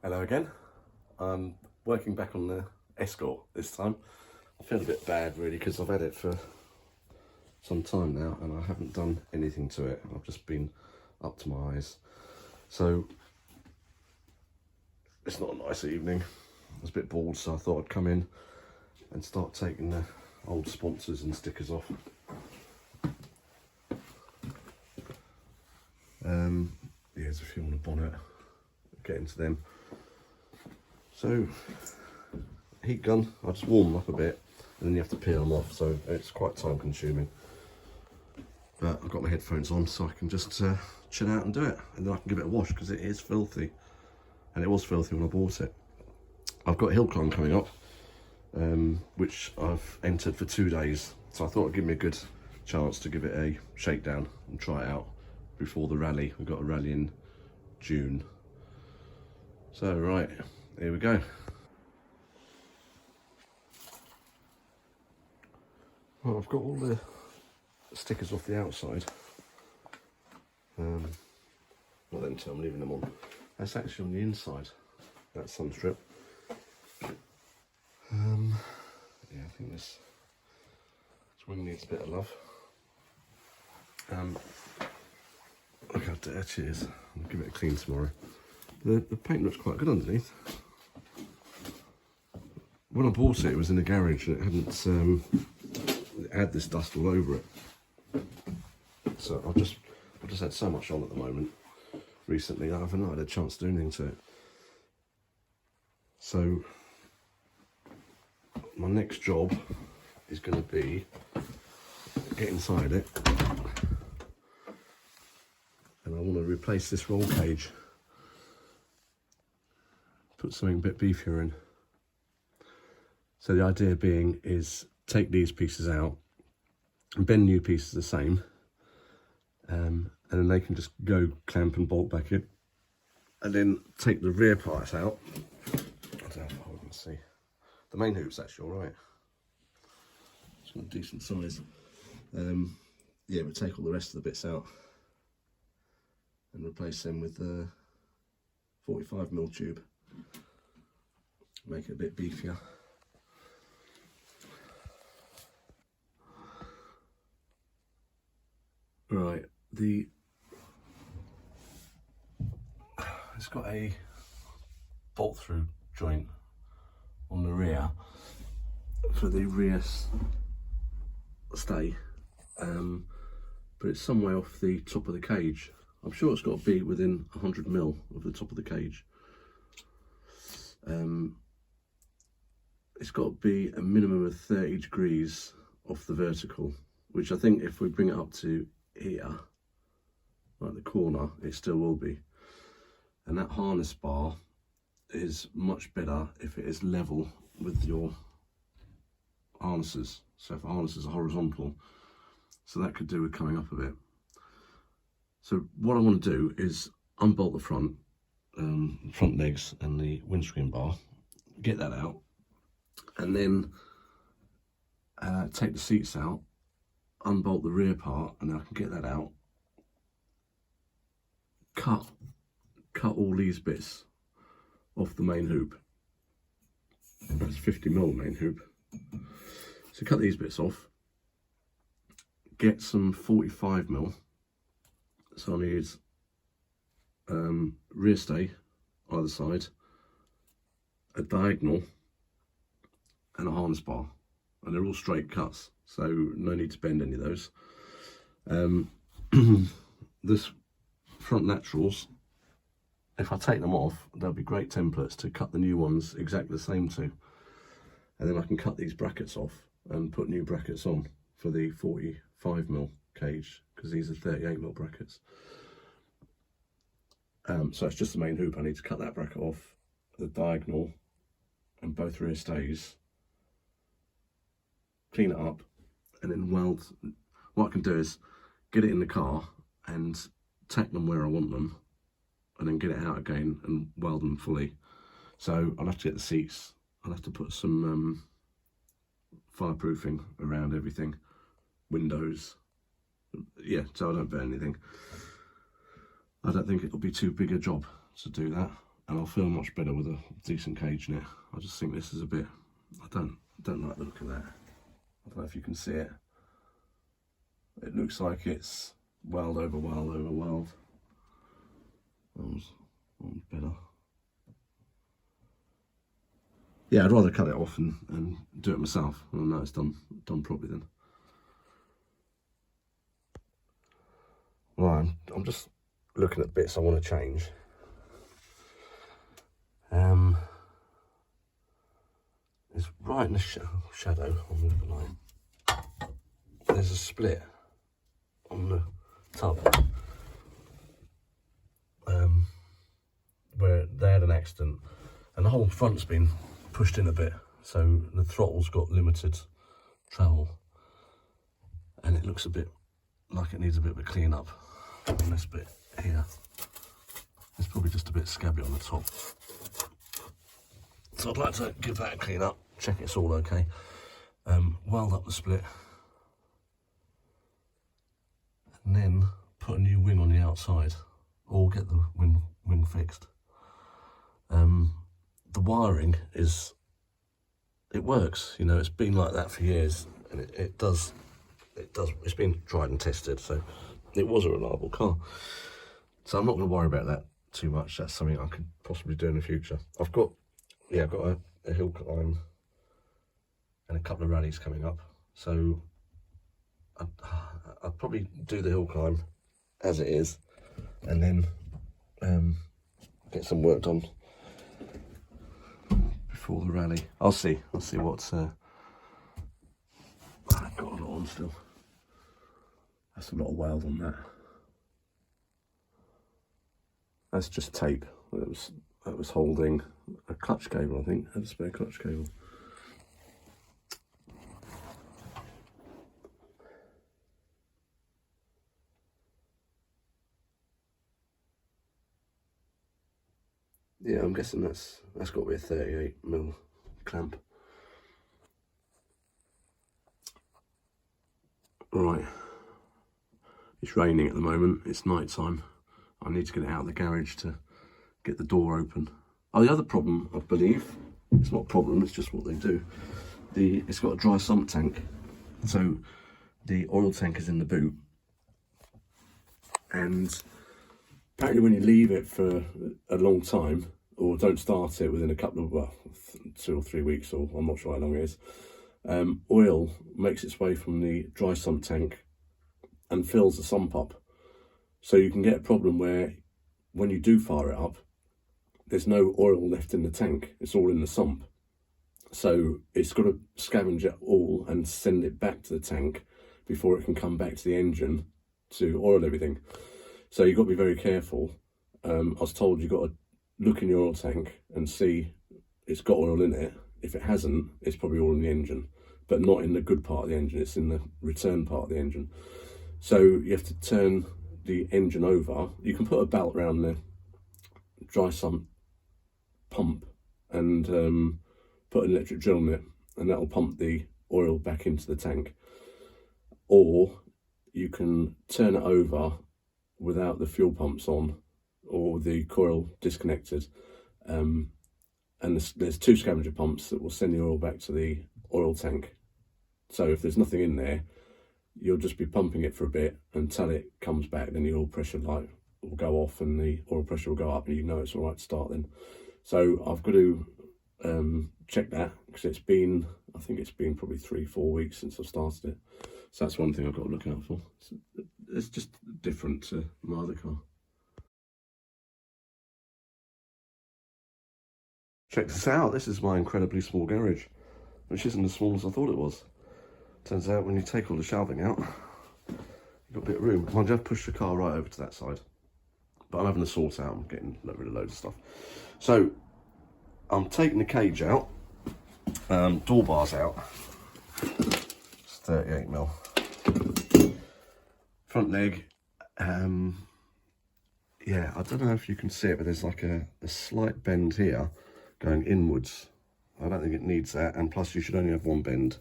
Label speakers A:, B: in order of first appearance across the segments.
A: Hello again. I'm working back on the Escort this time. I feel a bit bad really because I've had it for some time now and I haven't done anything to it. I've just been up to my eyes. So it's not a nice evening. I was a bit bored, so I thought I'd come in and start taking the old sponsors and stickers off. Here's a few on the bonnet. Get into them. So, heat gun, I just warm them up a bit and then you have to peel them off, so it's quite time consuming. But I've got my headphones on so I can just chill out and do it, and then I can give it a wash because it is filthy. And it was filthy when I bought it. I've got hill climb coming up, which I've entered for 2 days, so I thought it'd give me a good chance to give it a shakedown and try it out before the rally. We've got a rally in June. So right, here we go. Well, I've got all the stickers off the outside. Well then, I'm leaving them on. That's actually on the inside, that sun strip. Yeah, I think this wing needs a bit of love. Look how dirty it is. I'll give it a clean tomorrow. The paint looks quite good underneath. When I bought it, it was in the garage and it hadn't it had this dust all over it. So I've just had so much on at the moment recently, I haven't had a chance to do anything to it. So my next job is going to be get inside it, and I want to replace this roll cage. Put something a bit beefier in. So the idea being is take these pieces out and bend new pieces the same, and then they can just go clamp and bolt back in, and then take the rear parts out. I don't know if I can see. The main hoop's actually all right. It's got a decent size. Yeah, we'll take all the rest of the bits out and replace them with the 45mm tube. Make it a bit beefier. Right, it's got a bolt through joint on the rear for the rear stay, but it's some way off the top of the cage. I'm sure it's got to be within 100mm of the top of the cage. It's got to be a minimum of 30 degrees off the vertical, which I think if we bring it up to here, like the corner, it still will be. And that harness bar is much better if it is level with your harnesses. So if the harnesses are horizontal, so that could do with coming up a bit. So what I want to do is unbolt the front legs and the windscreen bar, get that out, and then take the seats out, unbolt the rear part, and I can get that out, cut all these bits off the main hoop. That's 50mm main hoop. So cut these bits off, get some 45mm. So I need rear stay either side, a diagonal, and a harness bar, and they're all straight cuts, so no need to bend any of those. This front laterals, if I take them off, they'll be great templates to cut the new ones exactly the same to, and then I can cut these brackets off and put new brackets on for the 45mm cage, because these are 38mm brackets. So it's just the main hoop. I need to cut that bracket off, the diagonal, and both rear stays, clean it up, and then weld. What I can do is get it in the car and tack them where I want them, and then get it out again and weld them fully. So I'll have to get the seats, I'll have to put some fireproofing around everything, windows, yeah, so I don't burn anything. I don't think it'll be too big a job to do that. and I'll feel much better with a decent cage in it. I just think this is a bit, I don't like the look of that. I don't know if you can see it. It looks like it's weld over weld over weld. That one's better. Yeah, I'd rather cut it off and do it myself. I know it's done properly then. Right, I'm just looking at bits I want to change. It's right in the shadow on the line. There's a split on the tub where they had an accident and the whole front's been pushed in a bit, so the throttle's got limited travel and it looks a bit like it needs a bit of a clean up on this bit here. It's probably just a bit scabby on the top, so I'd like to give that a clean up, check it's all okay, weld up the split and then put a new wing on the outside or get the wing fixed. The wiring it works, you know, it's been like that for years and it does, it's been tried and tested, so it was a reliable car. So I'm not going to worry about that too much. That's something I could possibly do in the future. I've got a hill climb and a couple of rallies coming up, so I'd probably do the hill climb as it is and then get some work done before the rally. I'll see what's I've got a lot on still. That's a lot of weld on that. That's just tape that was holding a clutch cable, I think. I had a spare clutch cable. Yeah, I'm guessing that's got to be a 38mm clamp. Right, it's raining at the moment, it's night time. I need to get it out of the garage to get the door open. Oh, the other problem, I believe, it's not a problem, it's just what they do. It's got a dry sump tank, so the oil tank is in the boot, and apparently when you leave it for a long time, or don't start it within a couple of, well, 2 or 3 weeks, or I'm not sure how long it is, oil makes its way from the dry sump tank and fills the sump up. So you can get a problem where when you do fire it up, there's no oil left in the tank, it's all in the sump. So it's got to scavenge it all and send it back to the tank before it can come back to the engine to oil everything. So you've got to be very careful. I was told you've got to look in your oil tank and see it's got oil in it. If it hasn't, it's probably all in the engine, but not in the good part of the engine, it's in the return part of the engine. So you have to turn the engine over. You can put a belt around the dry sump pump and put an electric drill in it, and that'll pump the oil back into the tank. Or you can turn it over without the fuel pumps on or the coil disconnected, and there's 2 scavenger pumps that will send the oil back to the oil tank. So if there's nothing in there, you'll just be pumping it for a bit until it comes back, then the oil pressure light will go off and the oil pressure will go up, and you know it's all right to start then. So I've got to check that, because I think it's been probably 3-4 weeks since I've started it. So that's one thing I've got to look out for. It's just different to my other car. Check this out, this is my incredibly small garage, which isn't as small as I thought it was. Turns out when you take all the shelving out, you've got a bit of room. Mind you, I've pushed the car right over to that side, but I'm having to sort out, I'm getting rid of loads of stuff. So I'm taking the cage out, door bars out, it's 38mm. Front leg, yeah, I don't know if you can see it, but there's like a slight bend here going inwards. I don't think it needs that, and plus you should only have one bend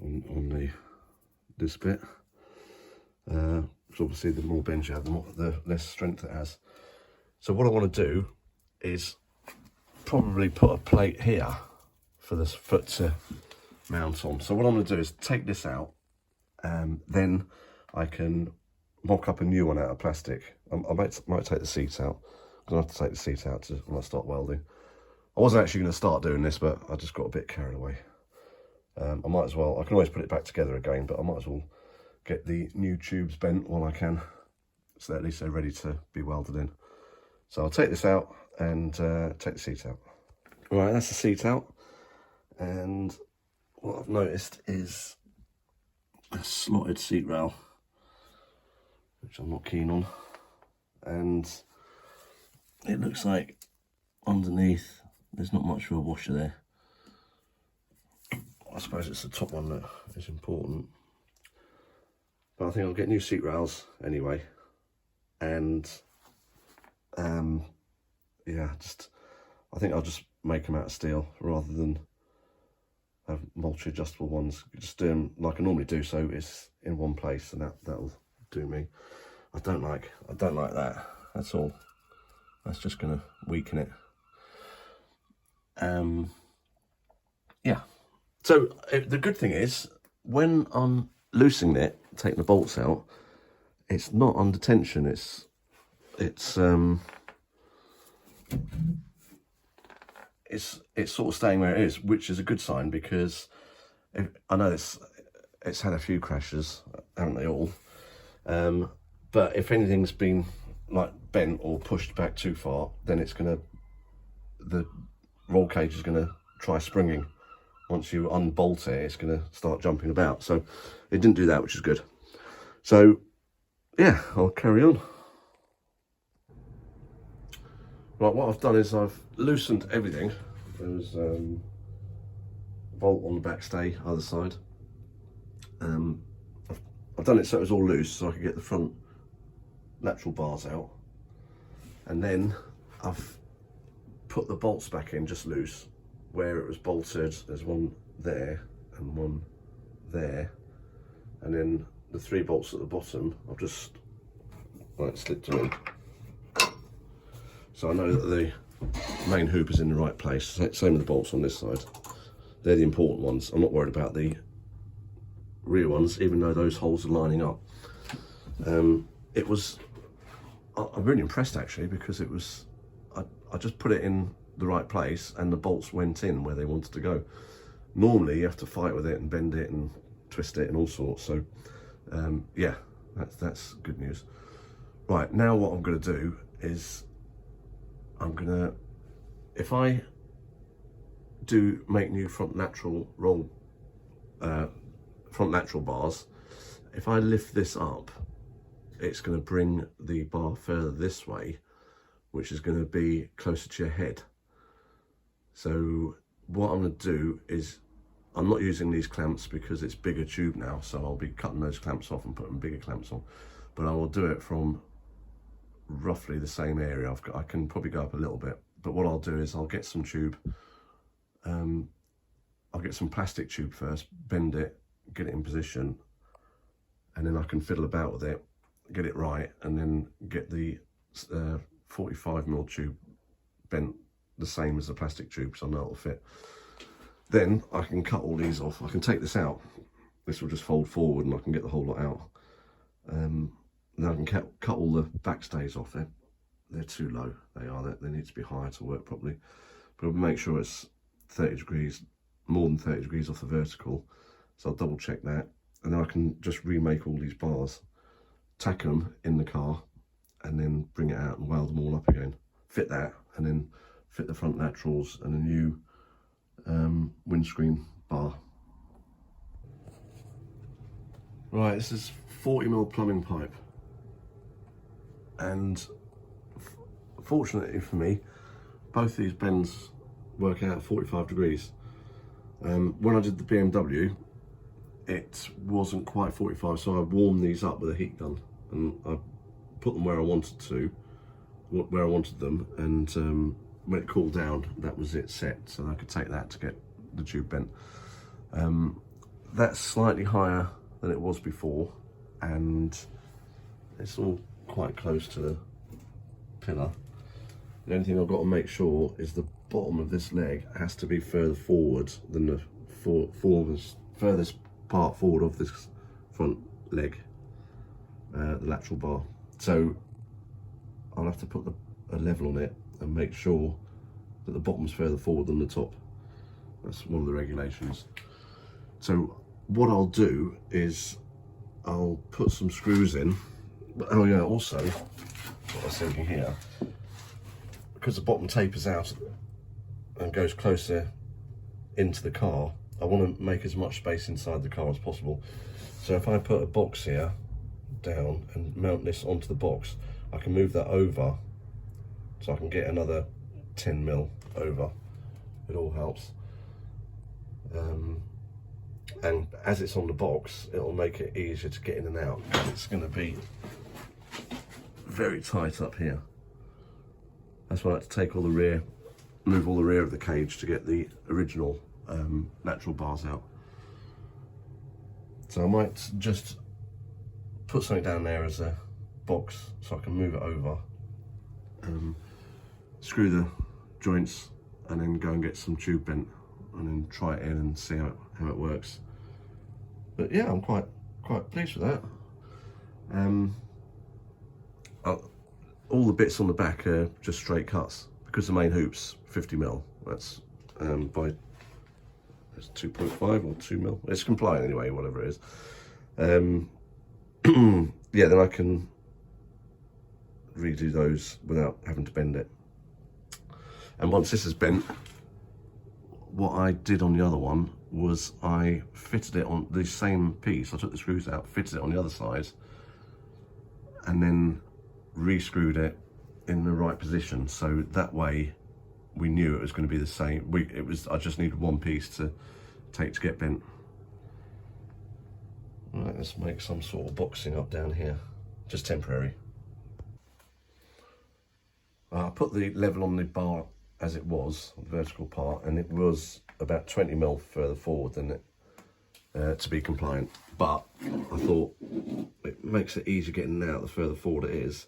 A: on this bit. So obviously the more bends you have, the less strength it has. So what I want to do is probably put a plate here for this foot to mount on. So what I'm going to do is take this out, and then I can mock up a new one out of plastic. I might take the seats out. I'm going to have to take the seat out when I start welding. I wasn't actually going to start doing this, but I just got a bit carried away. I might as well, I can always put it back together again, but I might as well get the new tubes bent while I can, so that at least they're ready to be welded in. So I'll take this out and take the seat out. Right, that's the seat out. And what I've noticed is a slotted seat rail, which I'm not keen on. And it looks like underneath there's not much of a washer there. I suppose it's the top one that is important. But I think I'll get new seat rails anyway. And yeah, I think I'll just make them out of steel rather than have multi-adjustable ones. Just do them like I normally do, so it's in one place, and that'll do me. I don't like that. That's all. That's just gonna weaken it. Yeah. So the good thing is, when I'm loosening it, taking the bolts out, it's not under tension. It's sort of staying where it is, which is a good sign, because I know it's had a few crashes, haven't they all? But if anything's been like bent or pushed back too far, then the roll cage is gonna try springing. Once you unbolt it, it's gonna start jumping about. So it didn't do that, which is good. So yeah, I'll carry on. Right, what I've done is I've loosened everything. There was a bolt on the backstay, either side. I've done it so it was all loose, so I could get the front lateral bars out. And then I've put the bolts back in just loose. Where it was bolted, there's one there and one there. And then the 3 bolts at the bottom, I've just slipped them in. So I know that the main hoop is in the right place. Same with the bolts on this side. They're the important ones. I'm not worried about the rear ones, even though those holes are lining up. I'm really impressed actually, because I just put it in the right place and the bolts went in where they wanted to go. Normally you have to fight with it and bend it and twist it and all sorts. So yeah, that's good news. Right, now what I'm going to do is if I do make new front lateral bars, if I lift this up, it's going to bring the bar further this way, which is going to be closer to your head. So what I'm going to do is, I'm not using these clamps because it's bigger tube now, so I'll be cutting those clamps off and putting bigger clamps on, but I will do it from roughly the same area. I can probably go up a little bit, but what I'll do is I'll get some tube, I'll get some plastic tube first, bend it, get it in position, and then I can fiddle about with it, get it right, and then get the 45mm tube bent the same as the plastic tube, so I know it'll fit. Then I can cut all these off. I can take this out. This will just fold forward and I can get the whole lot out. Then I can cut all the backstays off. They're too low. They need to be higher to work properly. But I'll make sure it's 30 degrees, more than 30 degrees off the vertical. So I'll double check that. And then I can just remake all these bars, tack them in the car, and then bring it out and weld them all up again. Fit that, and then fit the front laterals and a new windscreen bar. Right, this is 40mm plumbing pipe, and fortunately for me, both these bends work out at 45 degrees. When I did the BMW, it wasn't quite 45, so I warmed these up with a heat gun, and I put them where I wanted them, and when it cooled down, that was it set, so I could take that to get the tube bent. That's slightly higher than it was before, and it's all quite close to the pillar. The only thing I've got to make sure is the bottom of this leg has to be further forward than the furthest part forward of this front leg, the lateral bar. So I'll have to put a level on it and make sure that the bottom's further forward than the top. That's one of the regulations. So what I'll do is I'll put some screws in. Oh yeah, also, what I was thinking here, because the bottom tapers out and goes closer into the car, I want to make as much space inside the car as possible. So if I put a box here down and mount this onto the box, I can move that over so I can get another 10 mil over. It all helps. And as it's on the box, it'll make it easier to get in and out. It's going to be very tight up here. That's why I like to take all the rear, move all the rear of the cage to get the original lateral bars out. So I might just put something down there as a box so I can move it over, screw the joints, and then go and get some tube bent and then try it in and see how it works. But yeah, I'm quite pleased with that. All the bits on the back are just straight cuts because the main hoop's 50 mil. That's by it's 2.5 or 2 mil. It's compliant anyway, whatever it is. Yeah, then I can redo those without having to bend it. And once this is bent, what I did on the other one was I fitted it on the same piece. I took the screws out, fitted it on the other side, and then re-screwed it in the right position. So that way we knew it was going to be the same. I just needed one piece to take to get bent. Right, let's make some sort of boxing up down here, just temporary. I put the level on the bar as it was, the vertical part, and it was about 20 mil further forward than it to be compliant. But I thought it makes it easier getting out the further forward it is.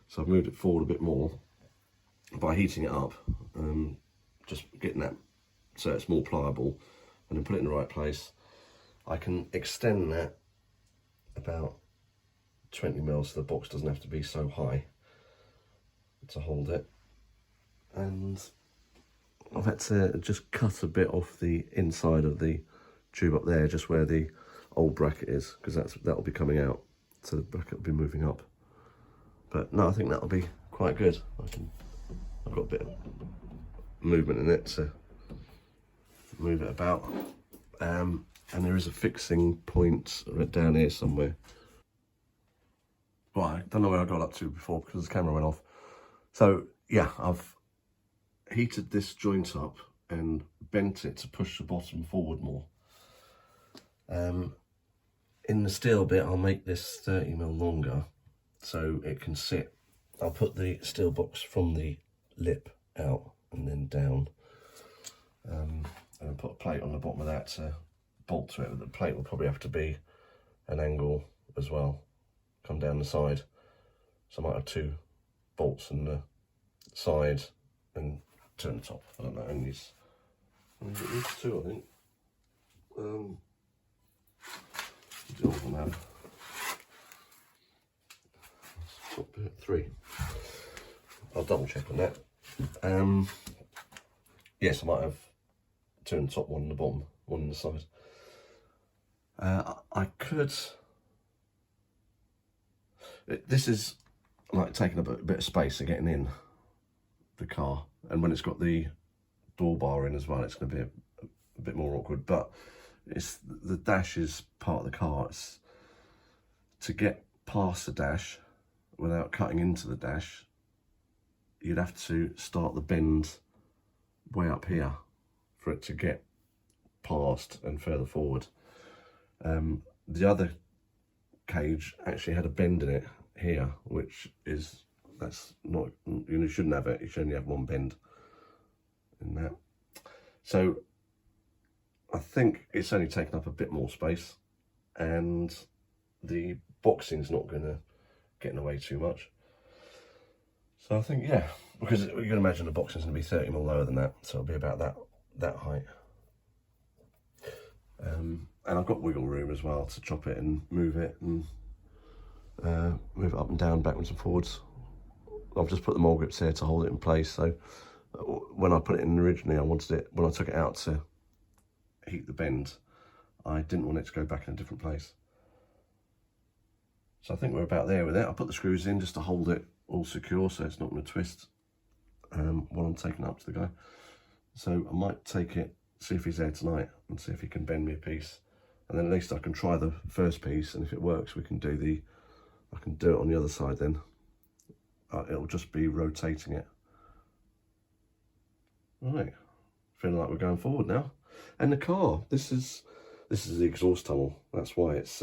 A: So I've moved it forward a bit more by heating it up, just getting that so it's more pliable, and then put it in the right place. I can extend that about 20 mil so the box doesn't have to be so high to hold it. And I've had to just cut a bit off the inside of the tube up there, just where the old bracket is, because that'll be coming out, so the bracket will be moving up. But no, I think that'll be quite good. I've got a bit of movement in it to move it about. And there is a fixing point right down here somewhere. Well, I don't know where I got up to before because the camera went off. So yeah, I've heated this joint up and bent it to push the bottom forward more. In the steel bit, I'll make this 30 mil longer so it can sit. I'll put the steel box from the lip out and then down, and put a plate on the bottom of that to bolt to it. The plate will probably have to be an angle as well, come down the side. So I might have 2 bolts on the side and 2 on the top. I don't know, only needs 2, I think. Do all of them out. 3. I'll double check on that. Yes, I might have 2 on the top, 1 on the bottom, 1 on the side. I could. This is like taking a bit of space and getting in the car, and when it's got the door bar in as well, it's going to be a bit more awkward. But it's the dash is part of the car. It's to get past the dash without cutting into the dash, you'd have to start the bend way up here for it to get past and further forward. The other cage actually had a bend in it here, that's not, you shouldn't have it. You should only have 1 bend in that. So I think it's only taken up a bit more space, and the boxing's not going to get in the way too much. So I think, yeah, because you can imagine the box is going to be 30mm lower than that, so it'll be about that height. And I've got wiggle room as well to chop it and move it and move it up and down, backwards and forwards. I've just put the mole grips here to hold it in place, so when I put it in originally, I wanted it, when I took it out to heat the bend, I didn't want it to go back in a different place. So I think we're about there with it. I put the screws in just to hold it all secure so it's not going to twist while I'm taking it up to the guy. So I might take it, see if he's there tonight and see if he can bend me a piece. And then at least I can try the first piece, and if it works, I can do it on the other side then. It'll just be rotating it. Right, feeling like we're going forward now. And the car, this is the exhaust tunnel. That's why it's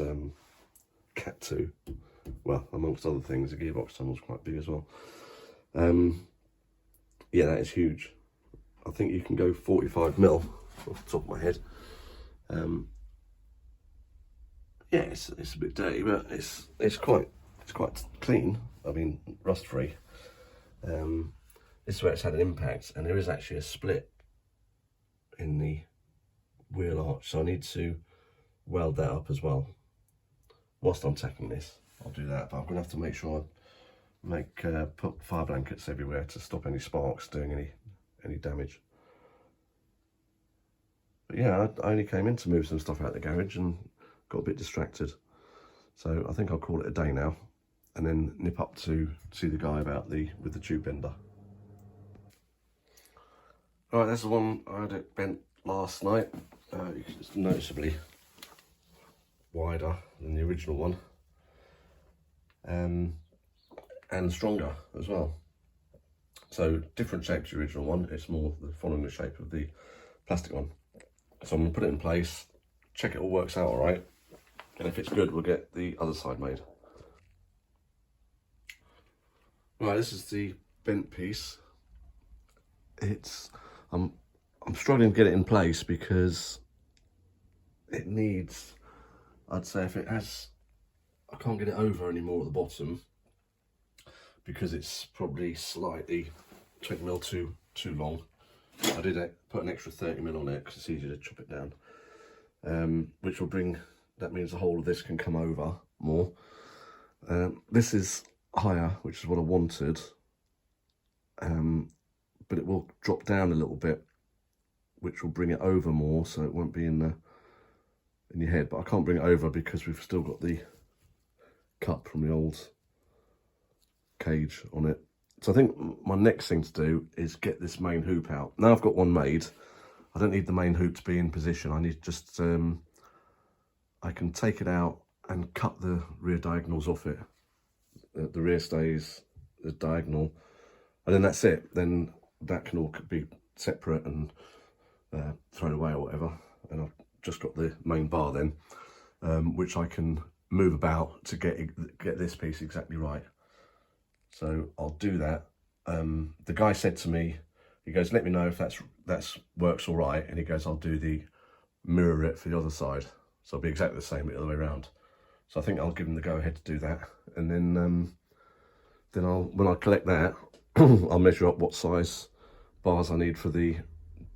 A: Cat 2. Well, amongst other things, the gearbox tunnel's quite big as well. Yeah, that is huge. I think you can go 45mm off the top of my head. Yeah, it's a bit dirty, but it's quite clean. I mean, rust free. This is where it's had an impact, and there is actually a split in the wheel arch, so I need to weld that up as well. Whilst I'm tacking this, I'll do that, but I'm gonna have to make sure I put fire blankets everywhere to stop any sparks doing any damage. But yeah, I only came in to move some stuff out of the garage and got a bit distracted. So I think I'll call it a day now, and then nip up to see the guy about with the tube bender. All right, there's the one I had it bent last night. It's noticeably wider than the original one, and stronger as well. So different shape to the original one. It's more following the shape of the plastic one. So I'm gonna put it in place, check it all works out all right, and if it's good, we'll get the other side made. Right, this is the bent piece. I'm struggling to get it in place because it needs, I'd say if it has, I can't get it over anymore at the bottom because it's probably slightly 20mm too long. I did put an extra 30mm on it because it's easier to chop it down, which will bring, that means the whole of this can come over more. This is higher, which is what I wanted, but it will drop down a little bit, which will bring it over more, so it won't be in your head. But I can't bring it over because we've still got the cut from the old cage on it. So I think my next thing to do is get this main hoop out. Now I've got one made, I don't need the main hoop to be in position. I need just, I can take it out and cut the rear diagonals off it. The rear stays the diagonal, and then that's it. Then that can all be separate and thrown away or whatever. And I've just got the main bar then, which I can move about to get this piece exactly right. So I'll do that. The guy said to me, he goes, let me know if that's works all right, and he goes, I'll do the mirror it for the other side, so it'll be exactly the same the other way around. So I think I'll give him the go ahead to do that, and then when I collect that, I'll measure up what size bars I need for the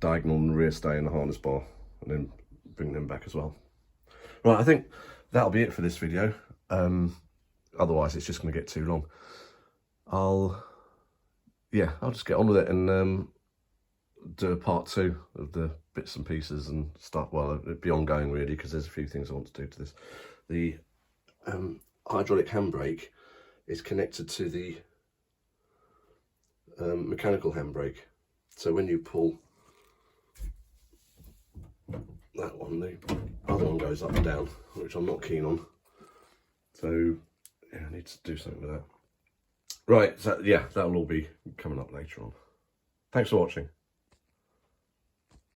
A: diagonal and rear stay and the harness bar, and then bring them back as well. Right, I think that'll be it for this video. Otherwise it's just going to get too long. I'll just get on with it and do a part 2 of the bits and pieces and stuff. Well, it'll be ongoing really, because there's a few things I want to do to this. The hydraulic handbrake is connected to the mechanical handbrake. So when you pull that one, the other one goes up and down, which I'm not keen on. So yeah, I need to do something with that. Right, so yeah, that'll all be coming up later on. Thanks for watching.